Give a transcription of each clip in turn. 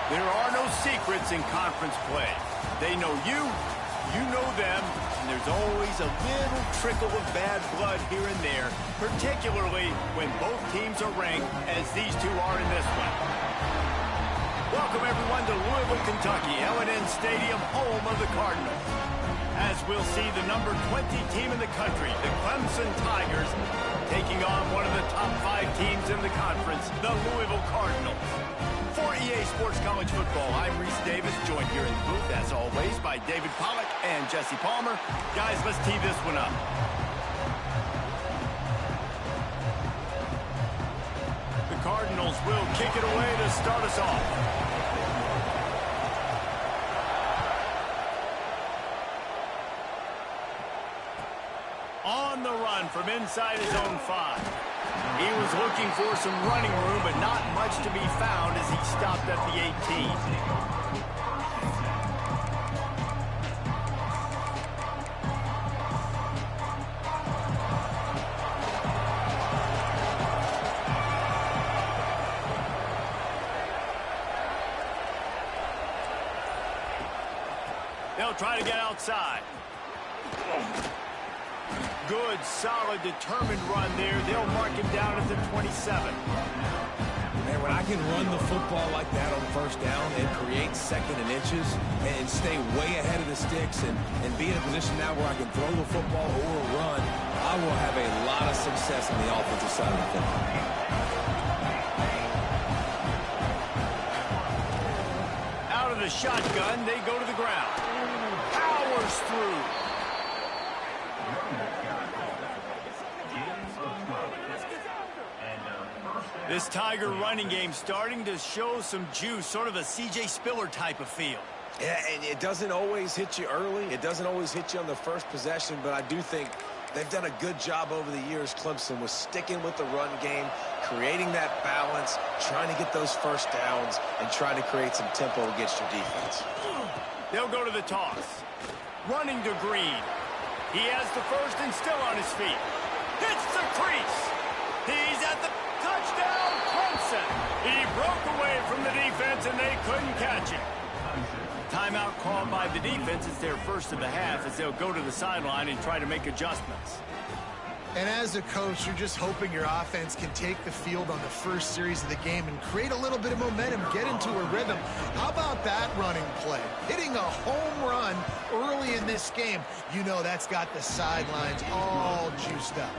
There are no secrets in conference play. They know you, you know them, and there's always a little trickle of bad blood here and there, particularly when both teams are ranked as these two are in this one. Welcome, everyone, to Louisville, Kentucky, L&N Stadium, home of the Cardinals. As we'll see the number 20 team in the country, the Clemson Tigers, taking on one of the top 5 teams in the conference, the Louisville Cardinals. For EA Sports College Football, I'm Reese Davis, joined here in the booth, as always, by David Pollack and Jesse Palmer. Guys, let's tee this one up. The Cardinals will kick it away to start us off. On the run from inside his own 5. He was looking for some running room, but not much to be found as he stopped at the 18. They'll try to get outside. Good, solid, determined run there. They'll mark him down at the 27. Man, when I can run the football like that on first down and create second and inches and stay way ahead of the sticks and be in a position now where I can throw the football or run, I will have a lot of success on the offensive side of the football. Out of the shotgun, they go to the ground. Powers through. This Tiger running game starting to show some juice, sort of a C.J. Spiller type of feel. Yeah, and it doesn't always hit you early. It doesn't always hit you on the first possession, but I do think they've done a good job over the years, Clemson, with sticking with the run game, creating that balance, trying to get those first downs, and trying to create some tempo against your defense. They'll go to the toss. Running to Green. He has the first and still on his feet. Hits the crease. He's at the touchdown, Clemson. He broke away from the defense, and they couldn't catch him. Timeout called by the defense. It's their first of the half as they'll go to the sideline and try to make adjustments. And as a coach, you're just hoping your offense can take the field on the first series of the game and create a little bit of momentum, get into a rhythm. How about that running play? Hitting a home run early in this game. You know that's got the sidelines all juiced up.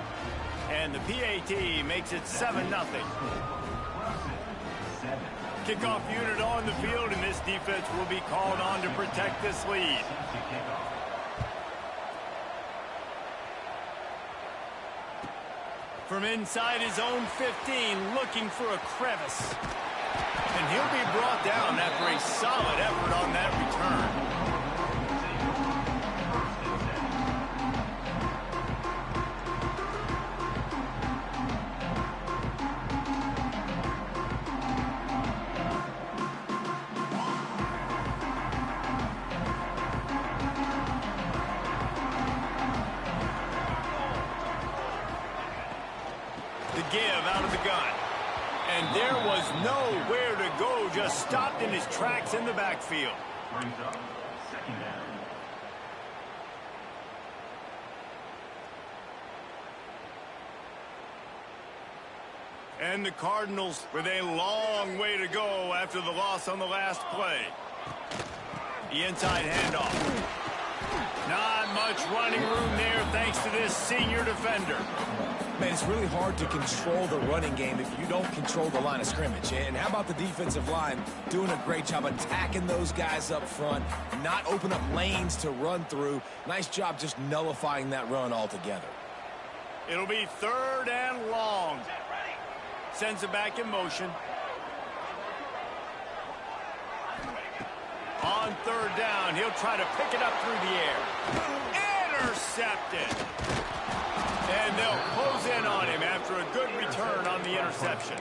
And the PAT makes it 7-0. Kickoff unit on the field, and this defense will be called on to protect this lead. From inside his own 15, looking for a crevice. And he'll be brought down after a solid effort on that return. Give out of the gun. And there was nowhere to go, just stopped in his tracks in the backfield. Brings up second down. And the Cardinals with a long way to go after the loss on the last play. The inside handoff. Not much running room there thanks to this senior defender. Man, it's really hard to control the running game if you don't control the line of scrimmage. And how about the defensive line doing a great job attacking those guys up front, not open up lanes to run through. Nice job just nullifying that run altogether. It'll be 3rd and long. Sends it back in motion. On 3rd down, he'll try to pick it up through the air. Intercepted. And they'll close in on him after a good return on the interception.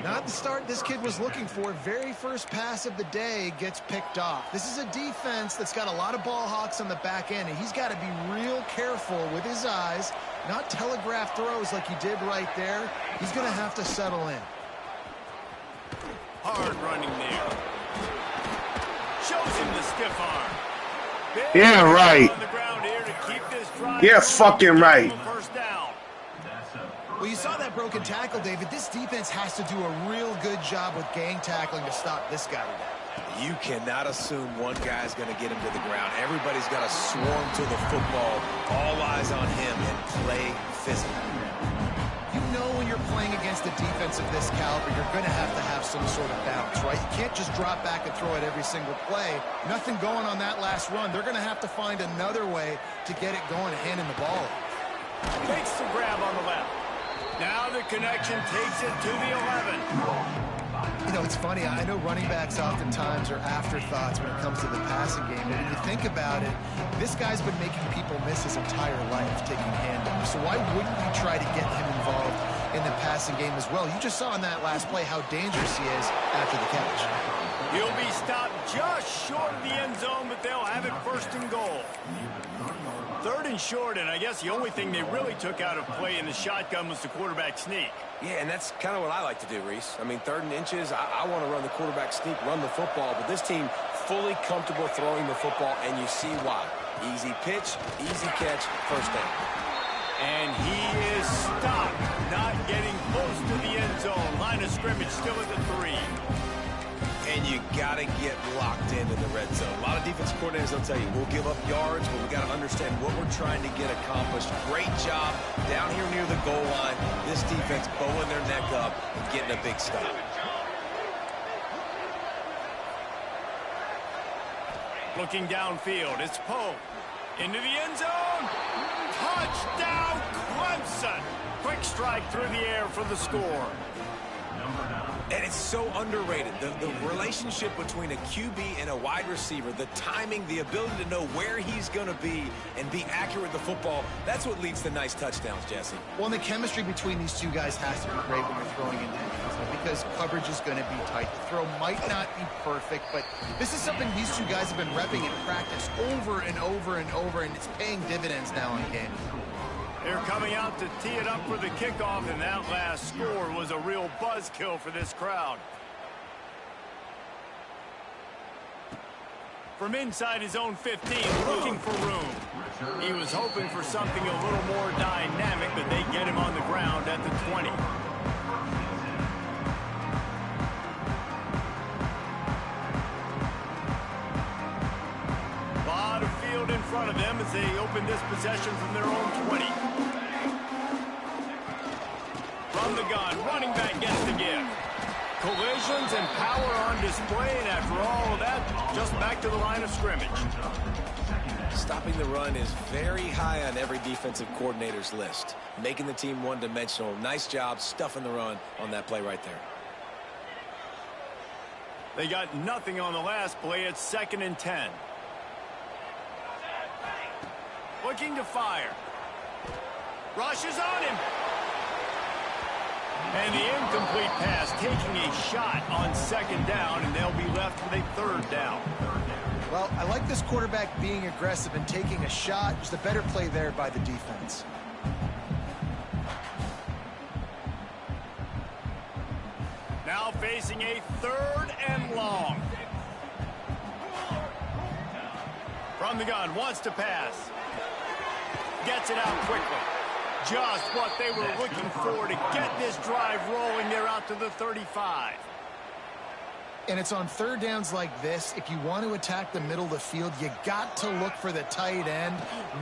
Not the start this kid was looking for. Very first pass of the day gets picked off. This is a defense that's got a lot of ball hawks on the back end, and he's got to be real careful with his eyes, not telegraph throws like he did right there. He's going to have to settle in. Hard running there. Shows him the stiff arm. Yeah, right. On the ground here to keep this drive Yeah, moving, fucking right. First down. Well, you saw that broken tackle, David. This defense has to do a real good job with gang tackling to stop this guy today. You cannot assume one guy's going to get him to the ground. Everybody's got to swarm to the football. All eyes on him and play physical. You know when you're playing against a defense of this caliber, you're going to have some sort of balance, right? You can't just drop back and throw it every single play. Nothing going on that last run. They're going to have to find another way to get it going and handing the ball off. Takes the grab on the left. Now the connection takes it to the 11. You know, it's funny. I know running backs oftentimes are afterthoughts when it comes to the passing game. But when you think about it, this guy's been making people miss his entire life taking handoffs. So why wouldn't you try to get him involved in the passing game as well? You just saw in that last play how dangerous he is after the catch. He'll be stopped just short of the end zone, but they'll have it first and goal. Third and short, and I guess the only thing they really took out of play in the shotgun was the quarterback sneak. Yeah, and that's kind of what I like to do, Reese. I mean, 3rd and inches, I want to run the quarterback sneak, run the football, but this team fully comfortable throwing the football, and you see why. Easy pitch, easy catch, first down. And he is stopped, not getting close to the end zone. Line of scrimmage still at the 3. And you got to get locked into the red zone. A lot of defensive coordinators will tell you, we'll give up yards, but we got to understand what we're trying to get accomplished. Great job down here near the goal line. This defense bowing their neck up and getting a big stop. Looking downfield, it's Poe. Into the end zone. Touchdown, Clemson. Quick strike through the air for the score. And it's so underrated. The relationship between a QB and a wide receiver, the timing, the ability to know where he's going to be and be accurate with the football, that's what leads to nice touchdowns, Jesse. Well, and the chemistry between these two guys has to be great when you're throwing into hands because coverage is going to be tight. The throw might not be perfect, but this is something these two guys have been repping in practice over and over and over, and it's paying dividends now in game. They're coming out to tee it up for the kickoff, and that last score was a real buzzkill for this crowd. From inside his own 15, looking for room. He was hoping for something a little more dynamic, but they get him on the ground at the 20. A lot of field in front of them as they open this possession from their own 20. From the gun, running back gets the give. Collisions and power on display, and after all of that, just back to the line of scrimmage. Stopping the run is very high on every defensive coordinator's list. Making the team one-dimensional. Nice job stuffing the run on that play right there. They got nothing on the last play. It's 2nd and 10. Looking to fire. Rushes on him. And the incomplete pass taking a shot on 2nd down, and they'll be left with a 3rd down. Well, I like this quarterback being aggressive and taking a shot. Just a better play there by the defense. Now facing a 3rd and long. From the gun, wants to pass. Gets it out quickly. Just what they were looking for to get this drive rolling. They're out to the 35. And it's on 3rd downs like this. If you want to attack the middle of the field, you got to look for the tight end.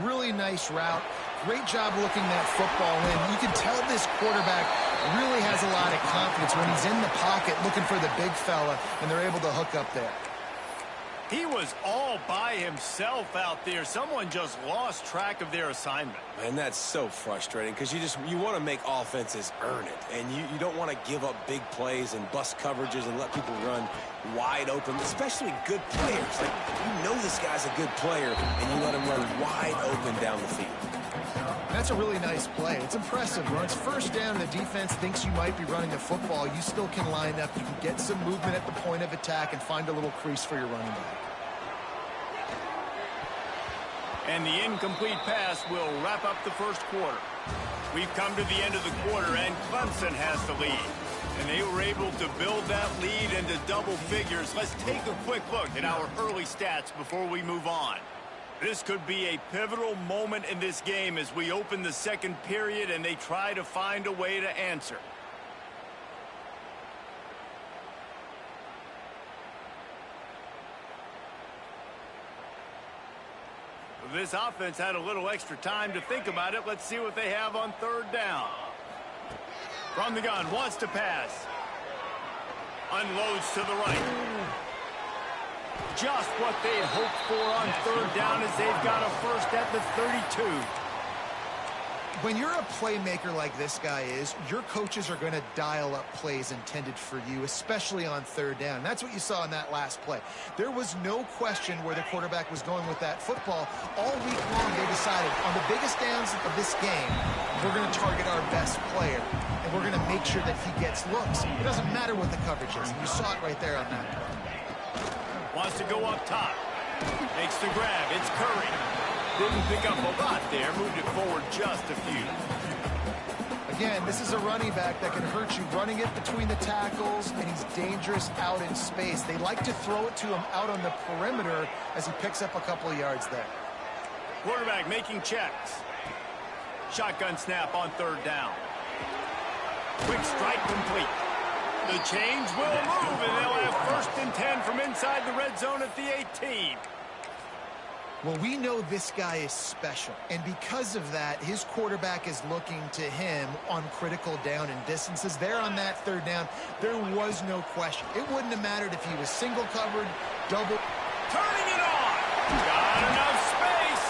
Really nice route. Great job looking that football in. You can tell this quarterback really has a lot of confidence when he's in the pocket looking for the big fella, and they're able to hook up there. He was all by himself out there. Someone just lost track of their assignment. And that's so frustrating because you want to make offenses earn it. And you don't want to give up big plays and bust coverages and let people run wide open, especially good players. Like, you know this guy's a good player, and you let him run wide open down the field. That's a really nice play. It's impressive. When it's 1st down and the defense thinks you might be running the football, you still can line up. You can get some movement at the point of attack and find a little crease for your running back. And the incomplete pass will wrap up the 1st quarter. We've come to the end of the quarter, and Clemson has the lead. And they were able to build that lead into double figures. Let's take a quick look at our early stats before we move on. This could be a pivotal moment in this game as we open the second period and they try to find a way to answer. This offense had a little extra time to think about it. Let's see what they have on third down. From the gun, wants to pass. Unloads to the right. Just what they had hoped for on third down as they've got a first at the 32. When you're a playmaker like this guy is, your coaches are going to dial up plays intended for you, especially on third down. And that's what you saw in that last play. There was no question where the quarterback was going with that football. All week long, they decided on the biggest downs of this game, we're going to target our best player, and we're going to make sure that he gets looks. It doesn't matter what the coverage is. And you saw it right there on that play. Wants to go up top. Makes the grab. It's Curry. Didn't pick up a lot there. Moved it forward just a few. Again, this is a running back that can hurt you running it between the tackles, and he's dangerous out in space. They like to throw it to him out on the perimeter as he picks up a couple of yards there. Quarterback making checks. Shotgun snap on third down. Quick strike complete. The change will move, and they'll have first and 10 from inside the red zone at the 18. Well, we know this guy is special, and because of that, his quarterback is looking to him on critical down and distances. There on that third down, there was no question. It wouldn't have mattered if he was single covered, double. Turning it on. Got enough space.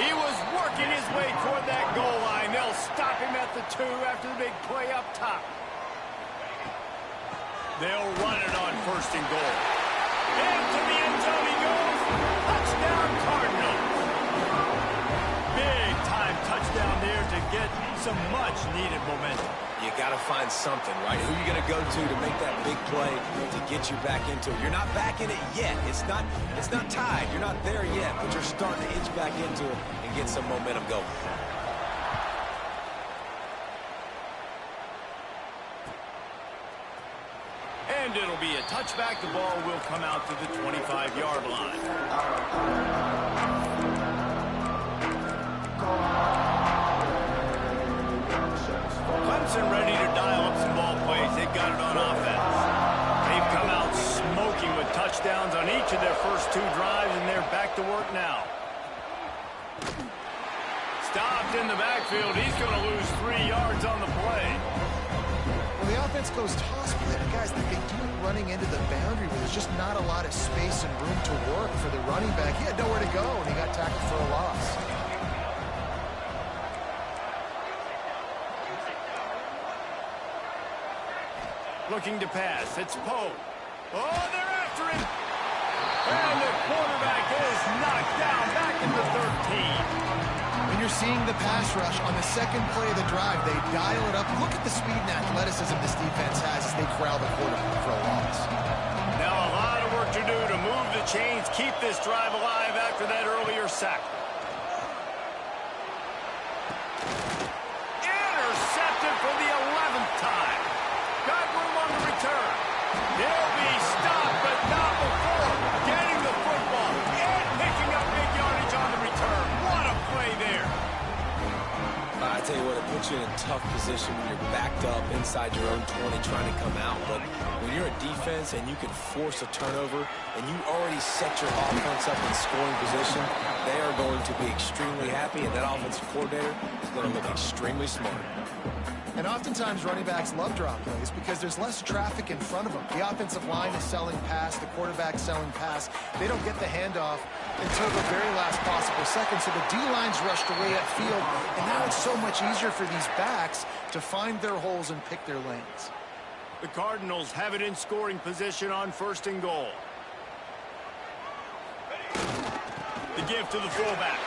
He was working his way toward that goal line. They'll stop him at the 2 after the big play up top. They'll run it on first and goal. Into the end zone he goes. Touchdown, Cardinals. Big time touchdown there to get some much-needed momentum. You got to find something, right? Who are you going to go to make that big play to get you back into it? You're not back in it yet. It's not tied. You're not there yet, but you're starting to inch back into it and get some momentum going. And it'll be a touchback. The ball will come out to the 25-yard line. Clemson ready to dial up some ball plays. They've got it on offense. They've come out smoking with touchdowns on each of their first 2 drives, and they're back to work now. Stopped in the backfield. He's going to lose 3 yards on the play. Well, the offense goes toss play, but guys, they do it running into the boundary where there's just not a lot of space and room to work for the running back. He had nowhere to go, and he got tackled for a loss. Looking to pass. It's Poe. Oh, they're after him. And the quarterback is knocked down back in the 13. When you're seeing the pass rush on the second play of the drive, they dial it up. Look at the speed and athleticism this defense has as they corral the quarterback for a loss. Now a lot of work to do to move the chains, keep this drive alive after that earlier sack. Intercepted for the 11th time. Got room on the return. He'll be stopped, but not before getting the football and picking up big yardage on the return. What a play there. I tell you what, it puts you in a tough position when you're backed up inside your own 20 trying to come out. But when you're a defense and you can force a turnover and you already set your offense up in scoring position, they are going to be extremely happy, and that offensive coordinator is going to look extremely smart. And oftentimes running backs love drop plays because there's less traffic in front of them. The offensive line is selling pass, the quarterback selling pass. They don't get the handoff until the very last possible second, so the D-line's rushed away upfield, and now it's so much easier for these backs to find their holes and pick their lanes. The Cardinals have it in scoring position on first and goal. The give to the fullback.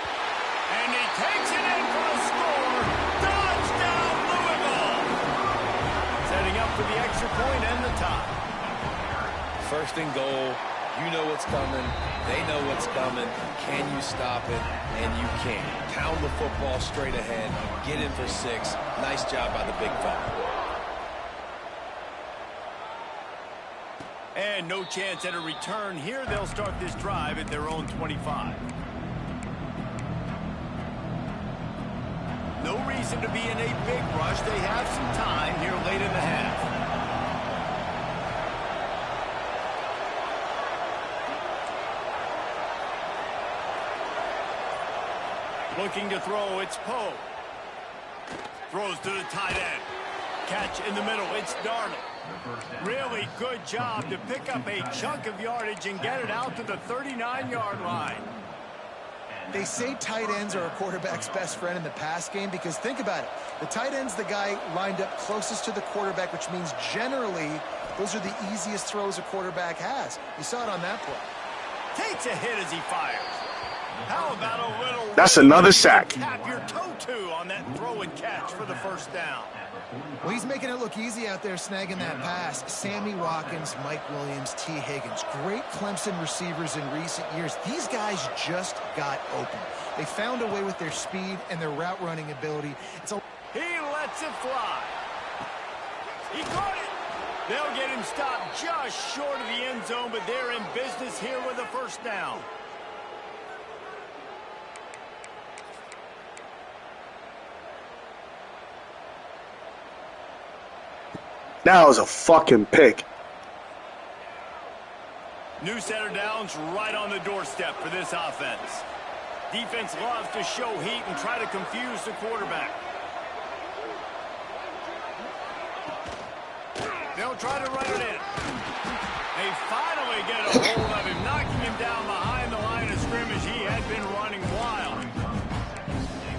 And he takes it in for the score. Touchdown, Louisville! Setting up for the extra point and the tie. First and goal. You know what's coming. They know what's coming. Can you stop it? And you can. Pound the football straight ahead. Get in for 6. Nice job by the big fella. And no chance at a return here. They'll start this drive at their own 25. No reason to be in a big rush. They have some time here late in the half. Looking to throw, it's Poe. Throws to the tight end. Catch in the middle, it's Darnold. Really good job to pick up a chunk of yardage and get it out to the 39-yard line. They say tight ends are a quarterback's best friend in the pass game because think about it. The tight end's the guy lined up closest to the quarterback, which means generally those are the easiest throws a quarterback has. You saw it on that play. Takes a hit as he fires. How about a little... That's another sack. Tap your toe to on that throw and catch for the first down. Well, he's making it look easy out there snagging that pass. Sammy Watkins, Mike Williams, T. Higgins. Great Clemson receivers in recent years. These guys just got open. They found a way with their speed and their route running ability. He lets it fly. He caught it. They'll get him stopped just short of the end zone, but they're in business here with a first down. That was a fucking pick. New set of downs right on the doorstep for this offense. Defense loves to show heat and try to confuse the quarterback. They'll try to run it in. They finally get a hold of him, knocking him down behind the line of scrimmage. He had been running wild.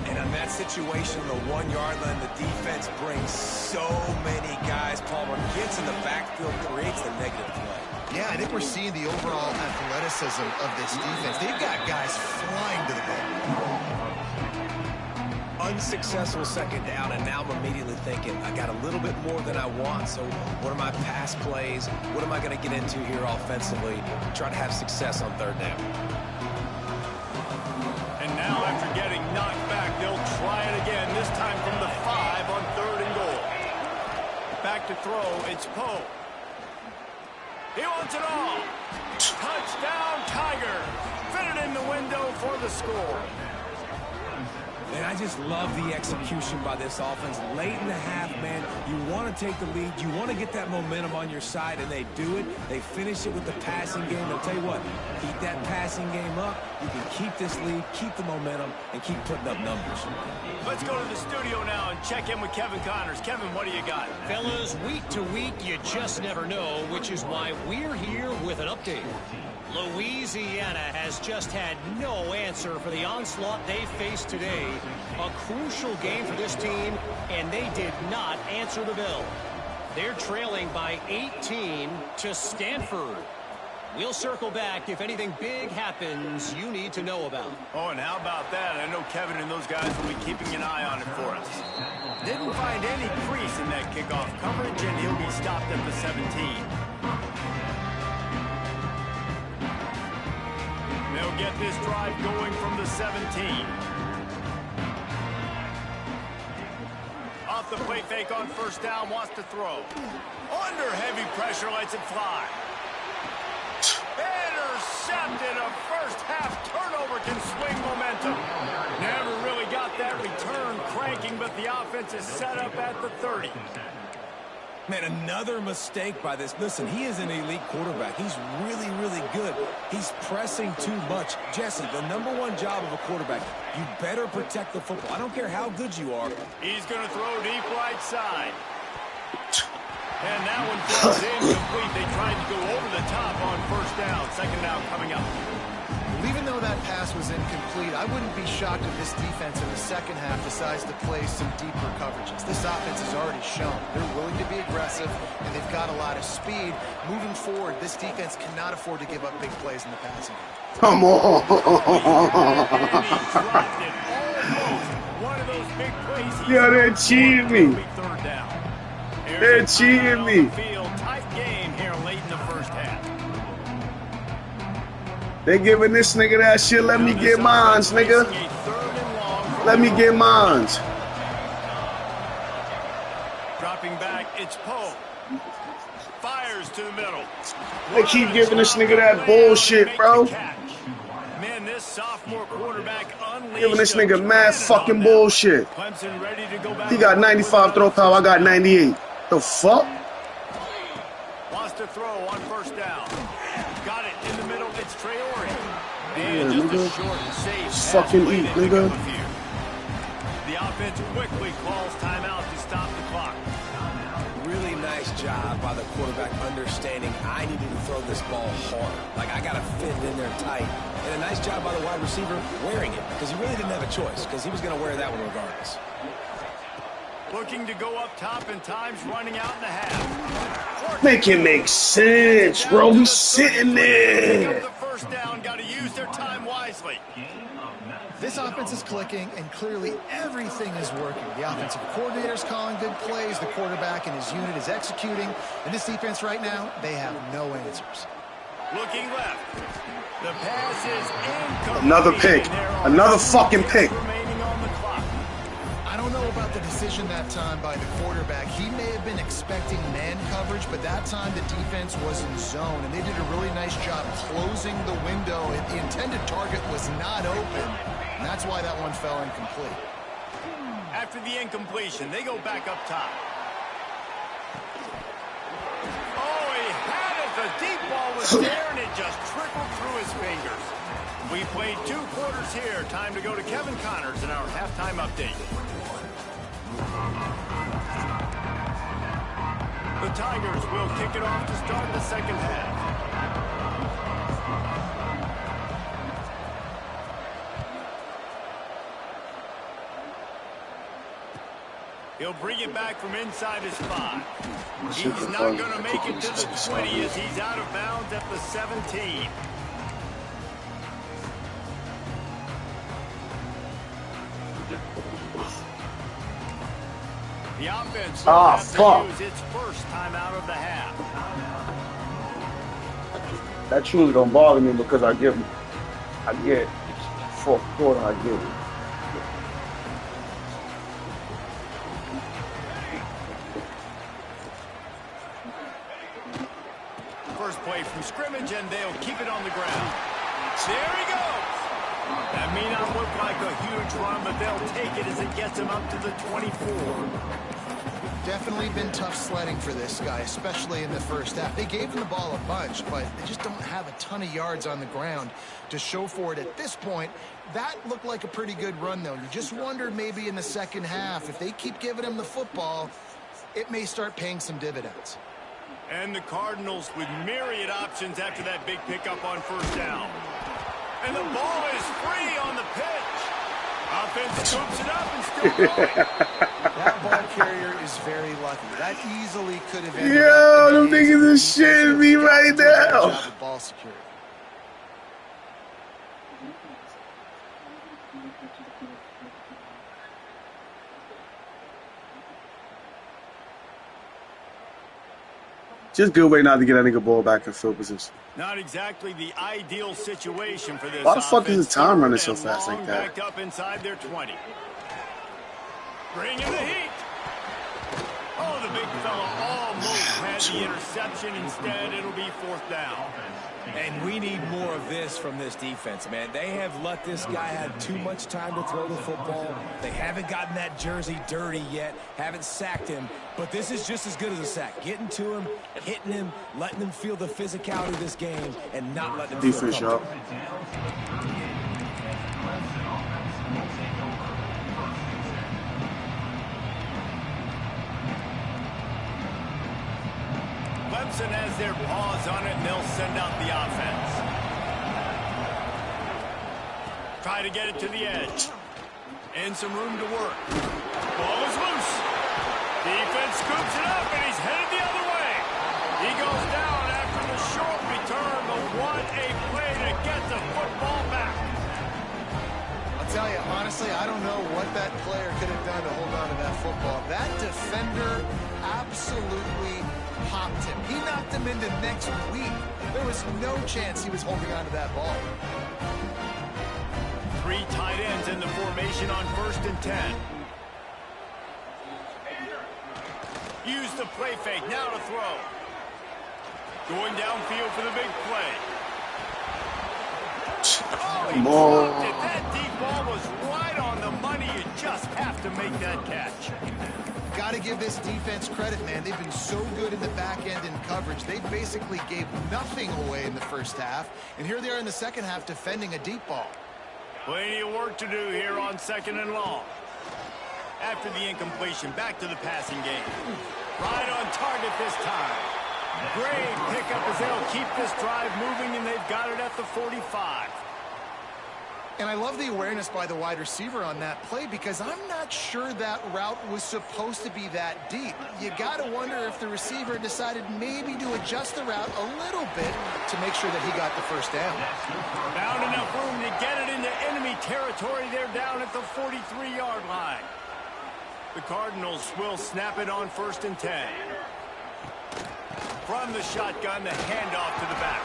And on that situation, the 1-yard line, the defense brings so many guys. Palmer gets in the backfield, creates the negative play. Yeah, I think we're seeing the overall athleticism of this defense. They've got guys flying to the ball. Unsuccessful second down, and now I'm immediately thinking, I got a little bit more than I want, so what are my pass plays? What am I going to get into here offensively? Try to have success on third down. And now after getting knocked back, they'll try it again, this time from the 5 on 3rd and goal. Back to throw, it's Poe. He wants it all. Touchdown, Tiger. Fit it in the window for the score. And I just love the execution by this offense. Late in the half, man, you want to take the lead. You want to get that momentum on your side, and they do it. They finish it with the passing game. I'll tell you what, keep that passing game up. You can keep this lead, keep the momentum, and keep putting up numbers. Let's go to the studio now and check in with Kevin Connors. Kevin, what do you got? Fellas, week to week, you just never know, which is why we're here with an update. Louisiana has just had no answer for the onslaught they faced today. A crucial game for this team, and they did not answer the bell. They're trailing by 18 to Stanford. We'll circle back if anything big happens you need to know about. Oh, and how about that? I know Kevin and those guys will be keeping an eye on it for us. Didn't find any crease in that kickoff coverage, and he'll be stopped at the 17. They'll get this drive going from the 17. Off the play fake on first down, wants to throw. Under heavy pressure, lets it fly. Intercepted. A first half turnover can swing momentum. Never really got that return cranking, but the offense is set up at the 30. Man, another mistake by this. Listen, he is an elite quarterback. He's really, really good. He's pressing too much. Jesse, the #1 job of a quarterback, you better protect the football. I don't care how good you are. He's going to throw deep right side. And that one falls incomplete. They tried to go over the top on first down. Second down coming up. Even though that pass was incomplete, I wouldn't be shocked if this defense in the second half decides to play some deeper coverages. This offense has already shown they're willing to be aggressive, and they've got a lot of speed. Moving forward, this defense cannot afford to give up big plays in the passing game. Come on. One of those big plays. Yeah, they're cheating me. Third down. They're cheating me. Tight game here late in the first half. They giving this nigga that shit. Let me get mines, nigga. Let me get mines. Dropping back, it's Poe. Fires to the middle. They keep giving this nigga that bullshit, bro. Man, this sophomore quarterback unleashed. Giving this nigga mad fucking bullshit. Clemson ready to go back. He got 95 throw power. I got 98. The fuck? Wants to throw on first down. Got it in the middle. It's Traore. Yeah, And just nigga. a short and safe. Fucking eat, nigga. The offense quickly calls timeout to stop the clock. Really nice job by the quarterback understanding I needed to throw this ball hard. Like, I got to fit it in there tight. And a nice job by the wide receiver wearing it, because he really didn't have a choice, because he was going to wear that one regardless. Looking to go up top, and time's running out in the half. Make it make sense, bro. He's sitting there. The first down, got to use their time wisely. This offense is clicking, and clearly everything is working. The offensive coordinator's calling good plays. The quarterback and his unit is executing. And this defense right now, they have no answers. Looking left. The pass is incomplete. Another pick. Another fucking pick. Remaining on the clock. I don't know about the decision that time by the quarterback. He may have been expecting man coverage, but that time the defense was in zone, and they did a really nice job closing the window. The intended target was not open, and that's why that one fell incomplete. After the incompletion, they go back up top. Oh, he had it. The deep ball was there, and it just trickled through his fingers. We played 2 quarters here. Time to go to Kevin Connors in our halftime update. The Tigers will kick it off to start the second half. He'll bring it back from inside his 5. He's not going to make it to the 20 as he's out of bounds at the 17. The offense will have to use its first time out of the half. That truly don't bother me because I get fourth quarter, I get it. First play from scrimmage, and they'll keep it on the ground. There he goes. That may not look like a huge run, but they'll take it as it gets him up to the 24. Definitely been tough sledding for this guy, especially in the first half. They gave him the ball a bunch, but they just don't have a ton of yards on the ground to show for it at this point. That looked like a pretty good run, though. You just wonder maybe in the second half, if they keep giving him the football, it may start paying some dividends. And the Cardinals with myriad options after that big pickup on first down. And the ball is free on the pitch. Offense scoops it up and still going. That ball carrier is very lucky. That easily could have ended Yo, them niggas is shitting me right now. Ball security. Just good way not to get that nigga ball back in field position. Not exactly the ideal situation for this. Why the fuck is offense. the time running so fast like that? Backed up inside their 20. Bring in the heat. Oh, the big fella almost had the interception. Instead, it'll be fourth down. And we need more of this from this defense, man. They have let this guy have too much time to throw the football. They haven't gotten that jersey dirty yet, haven't sacked him. But this is just as good as a sack. Getting to him, hitting him, letting him feel the physicality of this game, and not letting him feel defense, y'all. Clemson has their paws on it, and they'll send out the offense. Try to get it to the edge. And some room to work. Ball is loose. Defense scoops it up, and he's headed the other way. He goes down after the short return, but what a play to get the football back. I'll tell you, honestly, I don't know what that player could have done to hold on to that football. That defender absolutely popped him. He knocked him into next week. There was no chance he was holding on to that ball. 3 tight ends in the formation on 1st and 10. Use the play fake. Now to throw. Going downfield for the big play. Oh, he dropped it. That deep ball was right on the money. You just have to make that catch. Got to give this defense credit, man. They've been so good in the back end in coverage. They basically gave nothing away in the first half. And here they are in the second half defending a deep ball. Plenty of work to do here on 2nd and long. After the incompletion, back to the passing game. Right on target this time. Great pickup as they'll keep this drive moving, and they've got it at the 45. And I love the awareness by the wide receiver on that play because I'm not sure that route was supposed to be that deep. You got to wonder if the receiver decided maybe to adjust the route a little bit to make sure that he got the first down. Found enough room to get it into enemy territory. They're down at the 43-yard line. The Cardinals will snap it on 1st and 10. From the shotgun, the handoff to the back.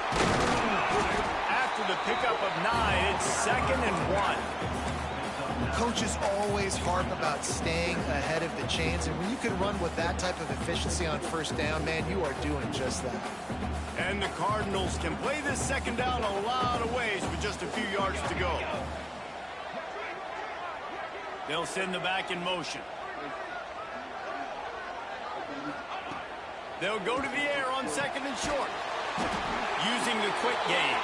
After the pickup of 9, it's 2nd and 1. Coaches always harp about staying ahead of the chains, and when you can run with that type of efficiency on 1st down, man, you are doing just that. And the Cardinals can play this 2nd down a lot of ways with just a few yards to go. They'll send the back in motion. They'll go to the air on 2nd and short. Using the quick game.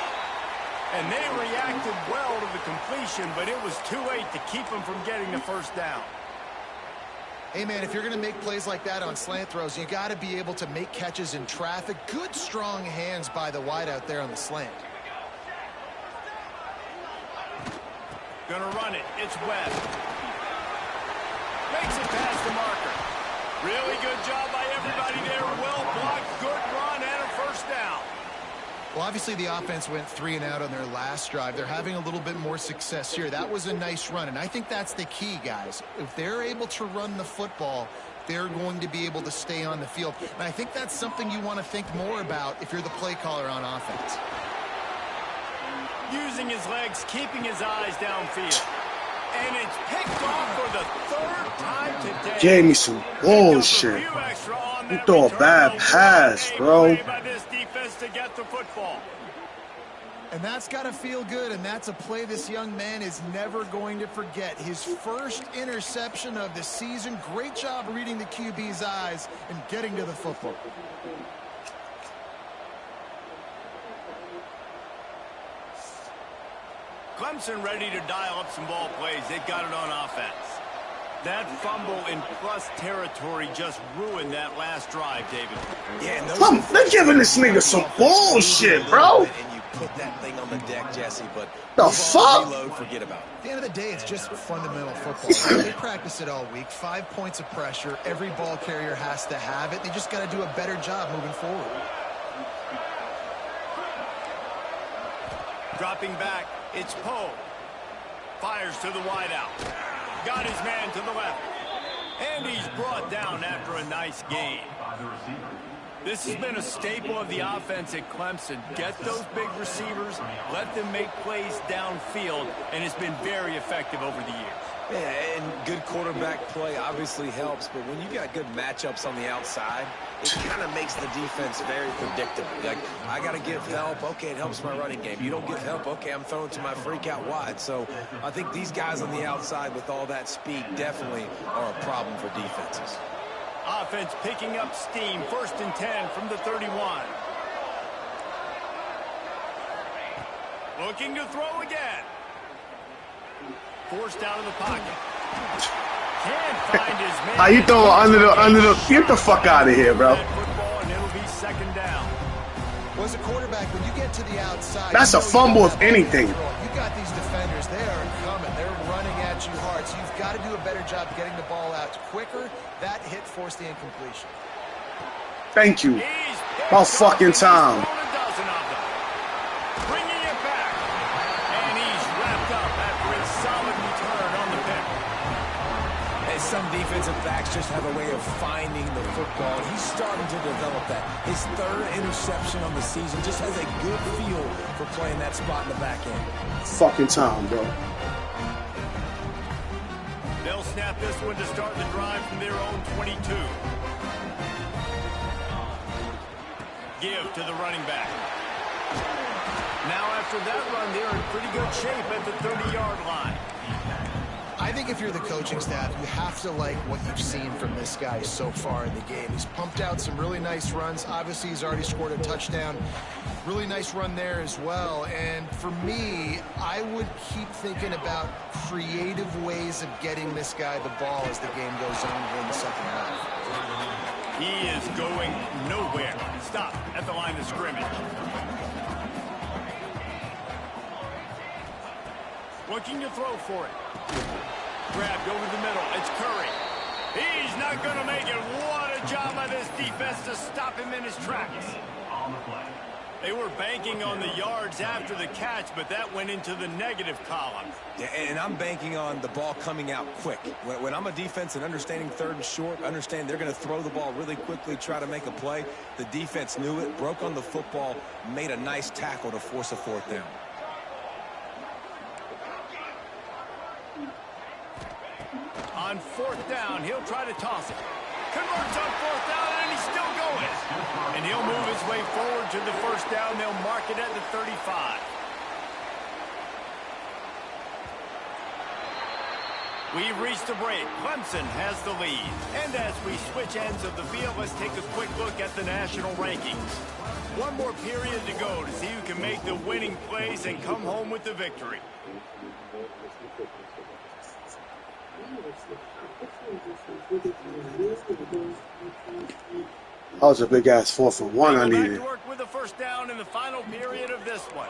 And they reacted well to the completion, but it was too late to keep them from getting the first down. Hey, man, if you're going to make plays like that on slant throws, you got to be able to make catches in traffic. Good, strong hands by the wide out there on the slant. Gonna run it. It's Webb. Makes it past the marker. Really good job by everybody there. Well blocked, good run, and a first down. Well, obviously the offense went 3 and out on their last drive. They're having a little bit more success here. That was a nice run, and I think that's the key, guys. If they're able to run the football, they're going to be able to stay on the field. And I think that's something you want to think more about if you're the play caller on offense. Using his legs, keeping his eyes downfield. And it's picked off for the 3rd time today. Gave me some bullshit. You throw a bad pass, bro. And that's got to feel good, and that's a play this young man is never going to forget. His first interception of the season. Great job reading the QB's eyes and getting to the football. Clemson ready to dial up some ball plays. They've got it on offense. That fumble in plus territory just ruined that last drive, David. Yeah, They're giving this nigga some bullshit, bro. And you put that thing on the deck, Jesse, but the fuck? Reload, forget about it. At the end of the day, it's just fundamental football. They practice it all week. 5 points of pressure. Every ball carrier has to have it. They just got to do a better job moving forward. Dropping back, it's Poe. Fires to the wideout. Got his man to the left. And he's brought down after a nice gain. This has been a staple of the offense at Clemson. Get those big receivers, let them make plays downfield, and it's been very effective over the years. Yeah, and good quarterback play obviously helps, but when you got good matchups on the outside, it kind of makes the defense very predictable. Like, I got to give help. Okay, it helps my running game. You don't give help. Okay, I'm throwing to my freak out wide. So I think these guys on the outside with all that speed definitely are a problem for defenses. Offense picking up steam. 1st and 10 from the 31. Looking to throw again. Forced out of the pocket. Can't find his man. How you throw under the get the fuck out of here, bro. And it'll be 2nd down. Was a quarterback when you get to the outside. That's a fumble if anything. You got these defenders, they are coming. They're running at you hard. So you've got to do a better job getting the ball out quicker. That hit forced the incompletion. Thank you. About fucking time. Bringing it back. And he's wrapped up after a solid return on the pick. And some defensive backs just have a way of finding the football. He's starting to develop that. His 3rd interception on the season just has a good feel for playing that spot in the back end. Fucking time, bro. They'll snap this one to start the drive from their own 22. give to the running back. Now after that run, they're in pretty good shape at the 30-yard line. I think if you're the coaching staff, you have to like what you've seen from this guy so far in the game. He's pumped out some really nice runs. Obviously, he's already scored a touchdown. Really nice run there as well. And for me, I would keep thinking about creative ways of getting this guy the ball as the game goes on here in the second half. He is going nowhere. Stop at the line of scrimmage. Looking to throw for it. Grabbed over the middle. It's Curry. He's not going to make it. What a job by this defense to stop him in his tracks. They were banking on the yards after the catch, but that went into the negative column. Yeah, and I'm banking on the ball coming out quick. When I'm a defense and understanding third and short, understand they're going to throw the ball really quickly, try to make a play. The defense knew it, broke on the football, made a nice tackle to force a fourth down. On fourth down, he'll try to toss it. Converts on fourth down, and he's still going. And he'll move his way forward to the first down. They'll mark it at the 35. We've reached a break. Clemson has the lead. And as we switch ends of the field, let's take a quick look at the national rankings. One more period to go to see who can make the winning plays and come home with the victory. That was a big-ass 4th and 1 I needed. Back to work with the first down in the final period of this one.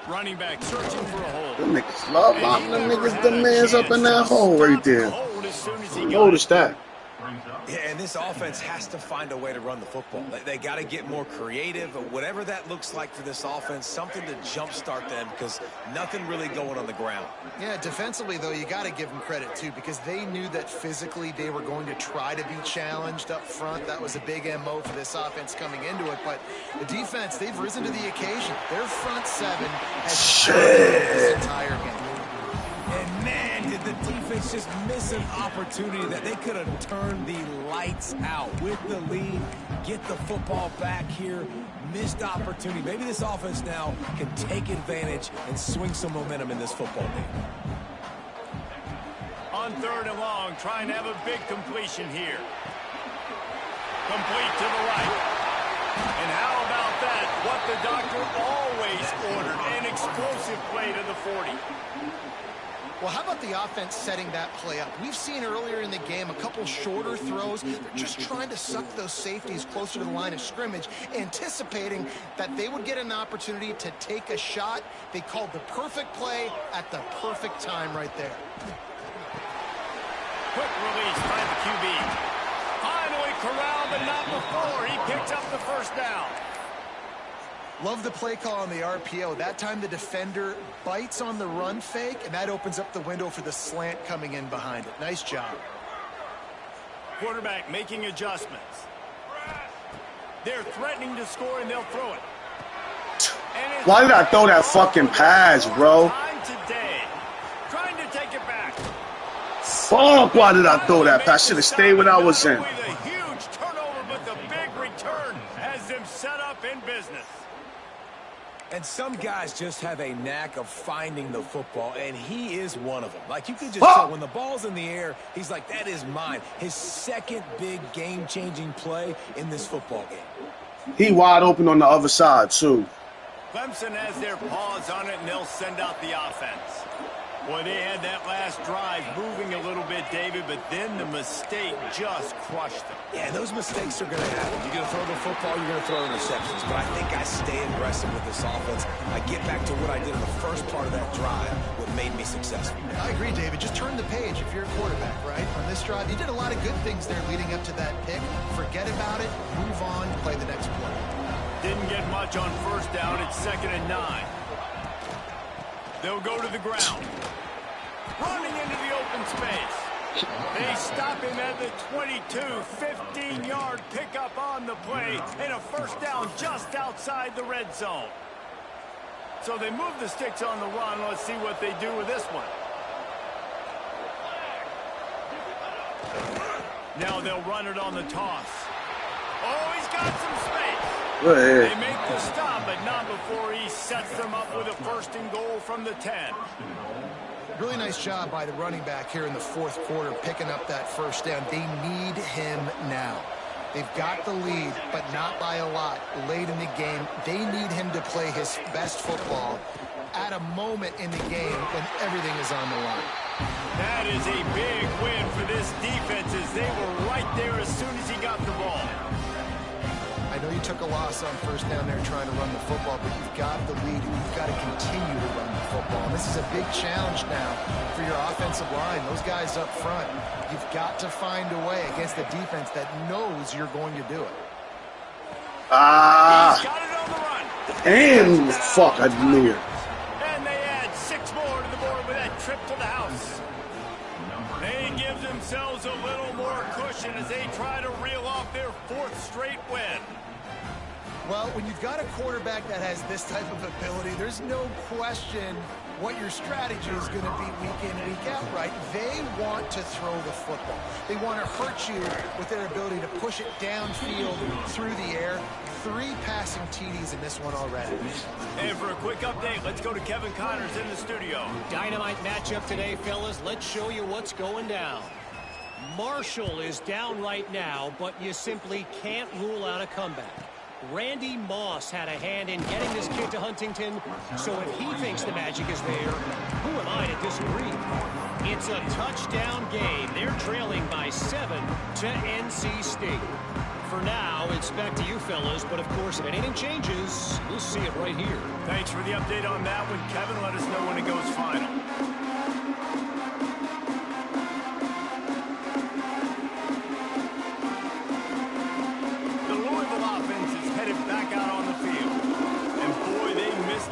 Running back searching for a hole. Them niggas love locking them niggas, the man's up in that hole right there. Notice that. Yeah, and this offense has to find a way to run the football. They got to get more creative, whatever that looks like for this offense, something to jumpstart them because nothing really going on the ground. Yeah, defensively, though, you got to give them credit, too, because they knew that physically they were going to try to be challenged up front. That was a big MO for this offense coming into it. But the defense, they've risen to the occasion. Their front seven has this entire game. And, man, did the defense just miss an opportunity that they could have turned the lights out with the lead, get the football back here, missed opportunity. Maybe this offense now can take advantage and swing some momentum in this football game. On third and long, trying to have a big completion here. Complete to the right. And how about that? What the doctor always ordered, an explosive play to the 40. Well, how about the offense setting that play up? We've seen earlier in the game a couple shorter throws. They're just trying to suck those safeties closer to the line of scrimmage, anticipating that they would get an opportunity to take a shot. They called the perfect play at the perfect time right there. Quick release by the QB. Finally corralled, but not before. He picks up the first down. Love the play call on the RPO. That time the defender bites on the run fake, and that opens up the window for the slant coming in behind it. Nice job. Quarterback making adjustments. They're threatening to score, and they'll throw it. Why did I throw that fucking pass, bro? Time today. Trying to take it back. Fuck, why did I throw that pass? I should have stayed where I was in. With a huge turnover, but the big return has them set up in business. And some guys just have a knack of finding the football, and he is one of them. Like, you could just tell when the ball's in the air, he's like, that is mine. His second big game-changing play in this football game. He wide open on the other side, too. Clemson has their paws on it, and they'll send out the offense. Boy, they had that last drive moving a little bit, David, but then the mistake just crushed them. Yeah, those mistakes are going to happen. You're going to throw the football, you're going to throw interceptions. But I think I stay aggressive with this offense. I get back to what I did in the first part of that drive, what made me successful. I agree, David. Just turn the page if you're a quarterback, right? On this drive, you did a lot of good things there leading up to that pick. Forget about it, move on, play the next play. Didn't get much on first down. It's 2nd and 9. They'll go to the ground. Running into the open space. They stop him at the 22. 15-yard pickup on the play. And a first down just outside the red zone. So they move the sticks on the run. Let's see what they do with this one. Now they'll run it on the toss. Oh, he's got some space. Go ahead. They make the stop, but not before he sets them up with a 1st and goal from the 10. Really nice job by the running back here in the 4th quarter, picking up that 1st down. They need him now. They've got the lead, but not by a lot late in the game. They need him to play his best football at a moment in the game when everything is on the line. That is a big win for this defense as they were right there as soon as he got the ball. I know you took a loss on 1st down there trying to run the football, but you've got the lead and you've got to continue to run the football. And this is a big challenge now for your offensive line. Those guys up front, you've got to find a way against a defense that knows you're going to do it. He's got it on the run. And fuck, I knew it. And they add 6 more to the board with that trip to the house. They give themselves a little more cushion as they try to reel off their 4th straight win. Well, when you've got a quarterback that has this type of ability, there's no question what your strategy is going to be week in, week out, right? They want to throw the football. They want to hurt you with their ability to push it downfield through the air. 3 passing TDs in this one already. And for a quick update, let's go to Kevin Connors in the studio. Dynamite matchup today, fellas. Let's show you what's going down. Marshall is down right now, but you simply can't rule out a comeback. Randy Moss had a hand in getting this kid to Huntington, so if he thinks the magic is there, who am I to disagree? It's a touchdown game. They're trailing by 7 to NC State. For now, it's back to you fellas, but of course, if anything changes, we'll see it right here. Thanks for the update on that one, Kevin. Let us know when it goes final.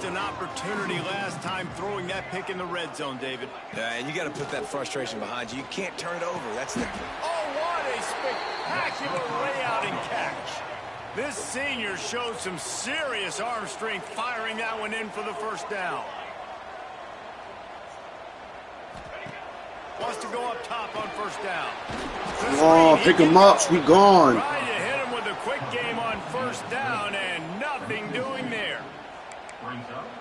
An opportunity last time throwing that pick in the red zone, David. And you got to put that frustration behind you. You can't turn it over. That's the... Oh, what a spectacular layout and catch. This senior showed some serious arm strength firing that one in for the 1st down. Wants to go up top on 1st down. Oh, pick him up. We gone. Trying to hit him with a quick game on 1st down and nothing doing there.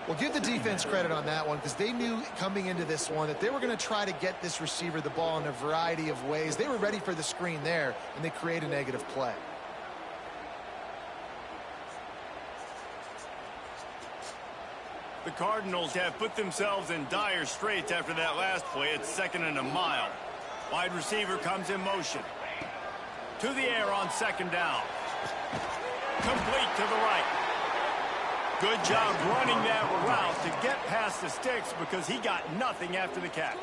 Well, give the defense credit on that one because they knew coming into this one that they were going to try to get this receiver the ball in a variety of ways. They were ready for the screen there, and they create a negative play. The Cardinals have put themselves in dire straits after that last play. It's 2nd and a mile. Wide receiver comes in motion. To the air on 2nd down. Complete to the right. Good job running that route to get past the sticks because he got nothing after the catch.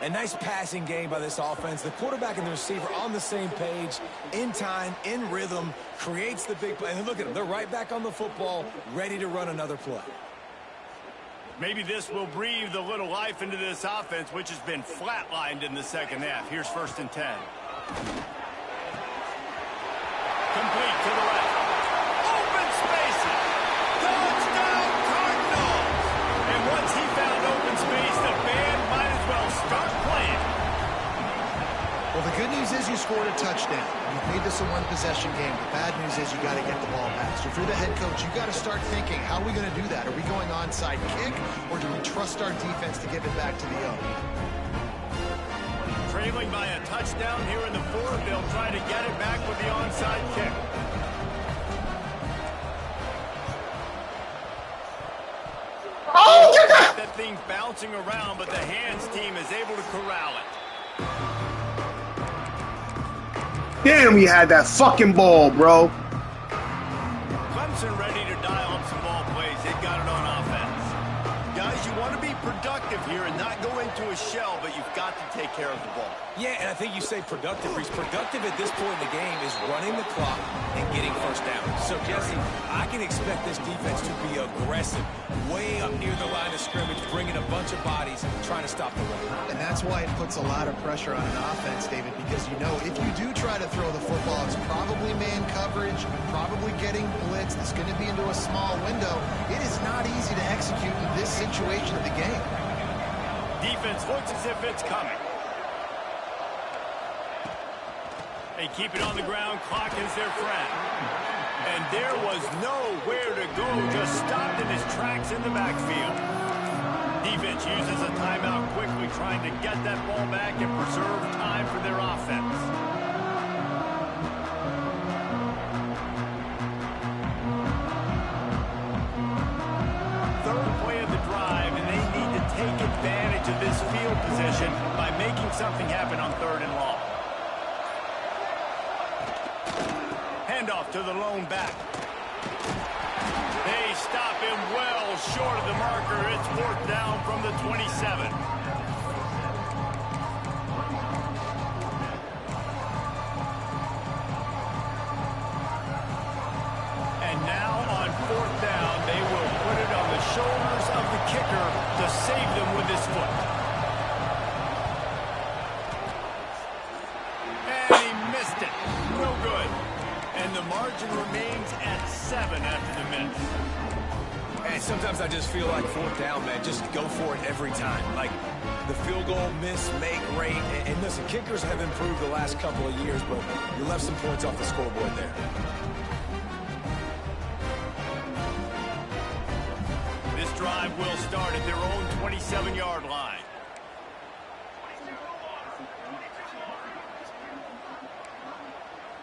A nice passing game by this offense. The quarterback and the receiver on the same page, in time, in rhythm, creates the big play. And look at them. They're right back on the football, ready to run another play. Maybe this will breathe a little life into this offense, which has been flatlined in the 2nd half. Here's 1st and 10. Complete to the left. Open spaces. Touchdown Cardinals. And once he found open space, the band might as well start playing. Well, the good news is you scored a touchdown. You've made this a one-possession game. The bad news is you got to get the ball back. So if you're the head coach, you got to start thinking, how are we going to do that? Are we going onside kick, or do we trust our defense to give it back to the O? Trailing by a touchdown here in the 4th. They'll try to get it back with the onside kick. Oh, That thing bouncing around, but the hands team is able to corral it. damn, he had that fucking ball, bro. Clemson ready to dial up some ball plays. They've got it on offense. Guys, you want to be productive here and not go into a shell, but you've got to take care of the ball. Yeah, and I think you say productive. He's productive at this point in the game is running the clock and getting 1st down. So, Jesse, I can expect this defense to be aggressive, way up near the line of scrimmage, bringing a bunch of bodies, trying to stop the run. And that's why it puts a lot of pressure on an offense, David, because you know if you do try to throw the football, it's probably man coverage, probably getting blitzed. It's going to be into a small window. It is not easy to execute in this situation of the game. Defense looks as if it's coming. They keep it on the ground. Clock is their friend. And there was nowhere to go. Just stopped in his tracks in the backfield. Defense uses a timeout quickly, trying to get that ball back and preserve time for their offense. Third play of the drive, and they need to take advantage of this field position by making something happen on 3rd and long. Handoff to the lone back. They stop him well short of the marker. It's 4th down from the 27. And now on 4th down, they will put it on the shoulders of the kicker to save them with his foot. And he missed it. No good. And the margin remains at 7 after the minute. And sometimes I just feel like 4th down, man, just go for it every time. Like the field goal, miss, make, rate. And listen, kickers have improved the last couple of years, but you left some points off the scoreboard there. This drive will start at their own 27-yard line.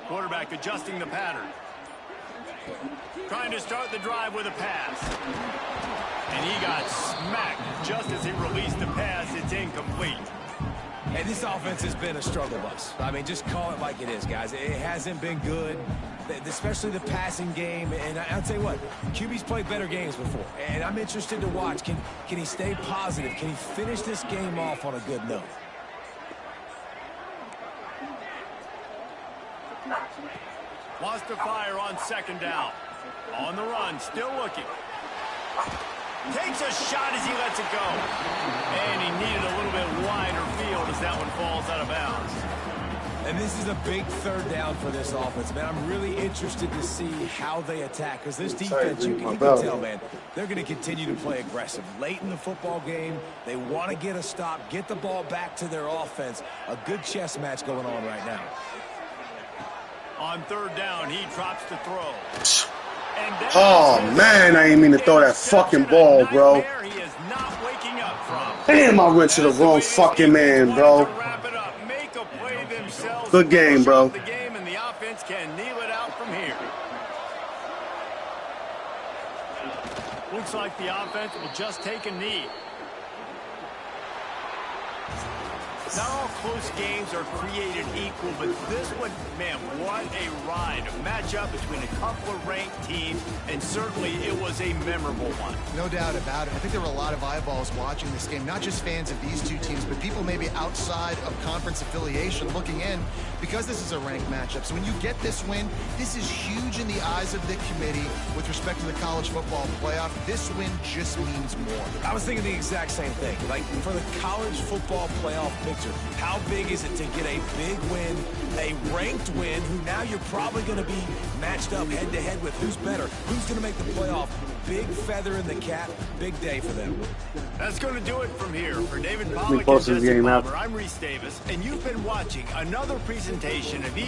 Quarterback adjusting the pattern. Trying to start the drive with a pass. And he got smacked just as he released the pass. It's incomplete. Hey, this offense has been a struggle bus. I mean, just call it like it is, guys. It hasn't been good, especially the passing game. And I'll tell you what, QB's played better games before. And I'm interested to watch. Can he stay positive? Can he finish this game off on a good note? Wants to fire on 2nd down. On the run, still looking. Takes a shot as he lets it go. And he needed a little bit wider field as that one falls out of bounds. And this is a big 3rd down for this offense, man. I'm really interested to see how they attack. Because this defense, you can tell, man, they're going to continue to play aggressive. Late in the football game, they want to get a stop, get the ball back to their offense. A good chess match going on right now. On 3rd down, he drops to throw. Oh, man, I didn't mean to throw that fucking ball, bro. Damn, I went to the wrong fucking man, bro. Good game, bro. The game, and the offense can kneel it out from here. Looks like the offense will just take a knee. Not all close games are created equal, but this one, man, what a ride. A matchup between a couple of ranked teams, and certainly it was a memorable one. No doubt about it. I think there were a lot of eyeballs watching this game, not just fans of these two teams, but people maybe outside of conference affiliation looking in, because this is a ranked matchup. So when you get this win, this is huge in the eyes of the committee with respect to the college football playoff. This win just means more. I was thinking the exact same thing. Like, for the college football playoff picture, how big is it to get a big win, a ranked win, who now you're probably going to be matched up head-to-head with who's better, who's going to make the playoff. Big feather in the cap, big day for them. That's going to do it from here. For David Pollack and Jesse Palmer, I'm Reese Davis, and you've been watching another presentation of